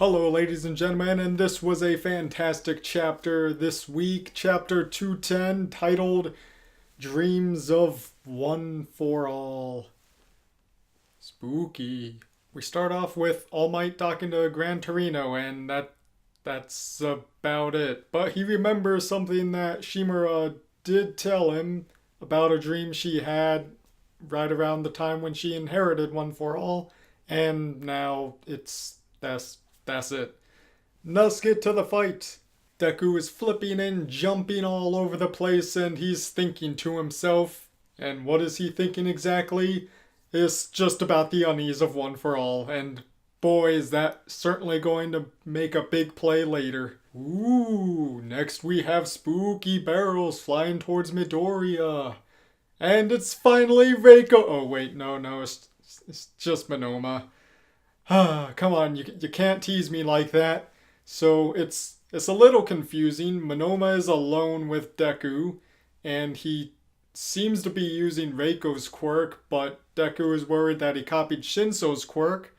Hello, ladies and gentlemen, and this was a fantastic chapter this week, chapter 210, titled Dreams of One for All. Spooky. We start off with All Might talking to Gran Torino, and that's about it. But he remembers something that Shimura did tell him about a dream she had right around the time when she inherited One for All, and now that's it. Let's get to the fight. Deku is flipping and jumping all over the place and he's thinking to himself. And what is he thinking exactly? It's just about the unease of One for All. And boy, is that certainly going to make a big play later. Ooh, next we have spooky barrels flying towards Midoriya. And it's finally Reiko. Oh, wait, no, it's just Monoma. Come on, you can't tease me like that. So it's a little confusing. Monoma is alone with Deku, and he seems to be using Reiko's quirk, but Deku is worried that he copied Shinso's quirk.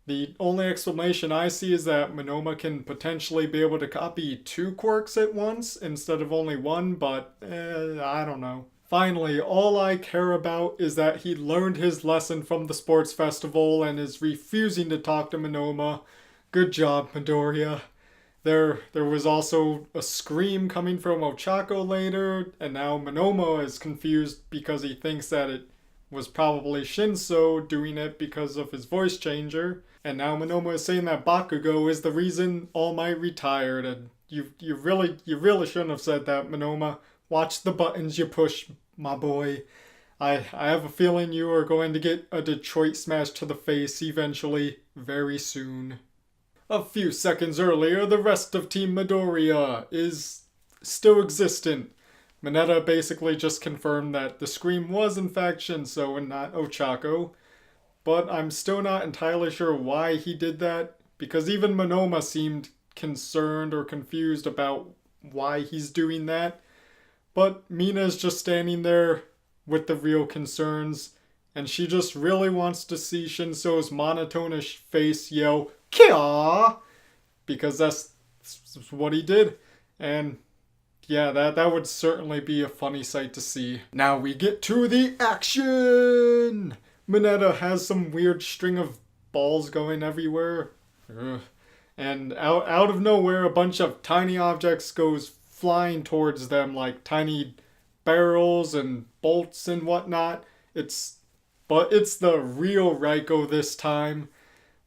The only explanation I see is that Monoma can potentially be able to copy two quirks at once instead of only one, but I don't know. Finally, all I care about is that he learned his lesson from the sports festival and is refusing to talk to Monoma. Good job, Midoriya. There was also a scream coming from Ochako later, and now Monoma is confused because he thinks that it was probably Shinso doing it because of his voice changer. And now Monoma is saying that Bakugo is the reason All Might retired, and you really shouldn't have said that, Monoma. Watch the buttons you push, my boy. I have a feeling you are going to get a Detroit smash to the face eventually, very soon. A few seconds earlier, the rest of Team Midoriya is still existent. Mineta basically just confirmed that the scream was in fact Shinso and not Ochako. But I'm still not entirely sure why he did that, because even Monoma seemed concerned or confused about why he's doing that. But Mina's just standing there with the real concerns, and she just really wants to see Shinso's monotonish face yell, "Kia!" because that's what he did. And yeah, that would certainly be a funny sight to see. Now we get to the action! Mineta has some weird string of balls going everywhere. Ugh. And out of nowhere, a bunch of tiny objects goes flying towards them like tiny barrels and bolts and whatnot. But it's the real Reiko this time.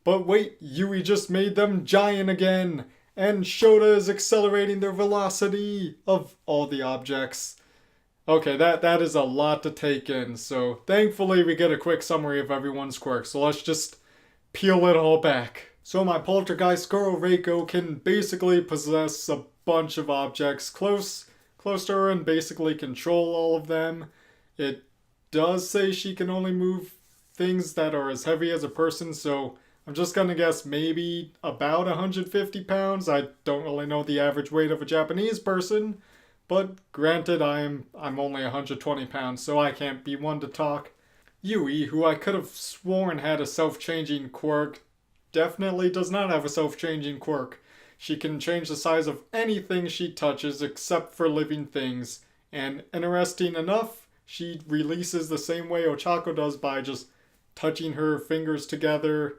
But wait, Yui just made them giant again, and Shota is accelerating their velocity of all the objects. Okay, that is a lot to take in, so thankfully we get a quick summary of everyone's quirks, so let's just peel it all back. So my poltergeist girl Reiko can basically possess a bunch of objects close to her and basically control all of them. It does say she can only move things that are as heavy as a person, so I'm just gonna guess maybe about 150 pounds. I don't really know the average weight of a Japanese person, but granted I'm only 120 pounds, so I can't be one to talk. Yui, who I could have sworn had a self-changing quirk, definitely does not have a self-changing quirk. She can change the size of anything she touches except for living things. And interesting enough, she releases the same way Ochako does by just touching her fingers together.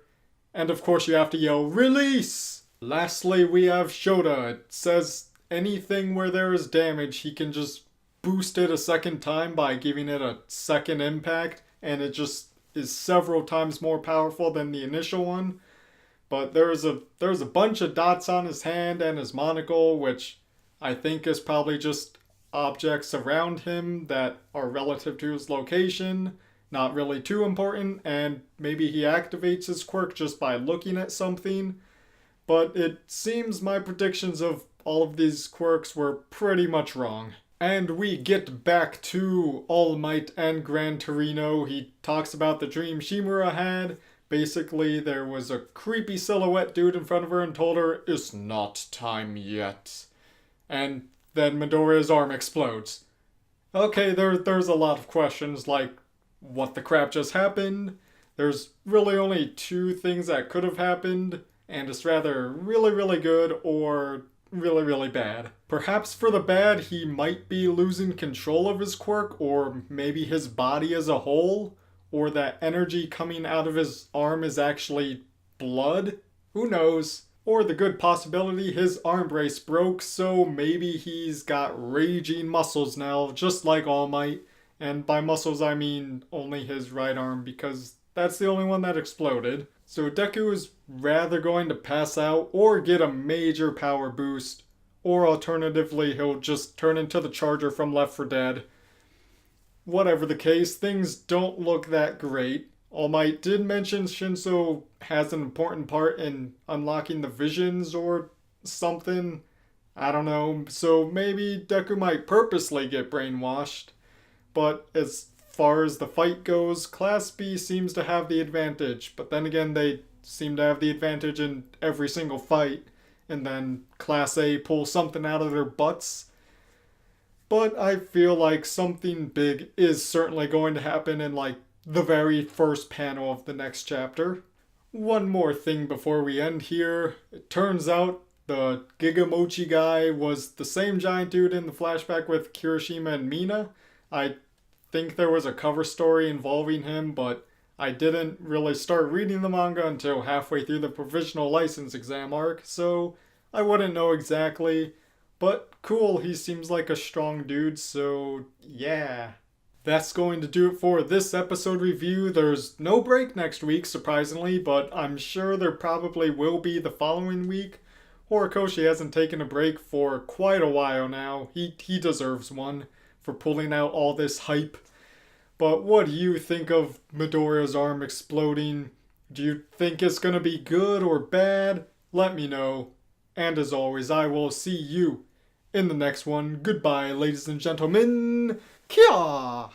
And of course you have to yell, "Release!" Lastly, we have Shota. It says anything where there is damage, he can just boost it a second time by giving it a second impact. And it just is several times more powerful than the initial one. But there's a bunch of dots on his hand and his monocle, which I think is probably just objects around him that are relative to his location, not really too important, and maybe he activates his quirk just by looking at something. But it seems my predictions of all of these quirks were pretty much wrong. And we get back to All Might and Gran Torino. He talks about the dream Shimura had. Basically, there was a creepy silhouette dude in front of her and told her, "It's not time yet." And then Midoriya's arm explodes. Okay, there's a lot of questions, like, what the crap just happened? There's really only two things that could have happened, and it's rather really good or really bad. Perhaps for the bad, he might be losing control of his quirk, or maybe his body as a whole, or that energy coming out of his arm is actually blood. Who knows? Or the good possibility his arm brace broke, so maybe he's got raging muscles now, just like All Might. And by muscles, I mean only his right arm, because that's the only one that exploded. So Deku is rather going to pass out or get a major power boost, or alternatively, he'll just turn into the Charger from Left 4 Dead. Whatever the case, things don't look that great. All Might did mention Shinso has an important part in unlocking the visions or something. I don't know, so maybe Deku might purposely get brainwashed. But as far as the fight goes, Class B seems to have the advantage. But then again, they seem to have the advantage in every single fight. And then Class A pulls something out of their butts. But I feel like something big is certainly going to happen in like the very first panel of the next chapter. One more thing before we end here. It turns out the Gigamochi guy was the same giant dude in the flashback with Kirishima and Mina. I think there was a cover story involving him, but I didn't really start reading the manga until halfway through the provisional license exam arc, so I wouldn't know exactly. But cool, he seems like a strong dude, so yeah. That's going to do it for this episode review. There's no break next week, surprisingly, but I'm sure there probably will be the following week. Horikoshi hasn't taken a break for quite a while now. He deserves one for pulling out all this hype. But what do you think of Midoriya's arm exploding? Do you think it's going to be good or bad? Let me know. And as always, I will see you in the next one. Goodbye, ladies and gentlemen. Kia!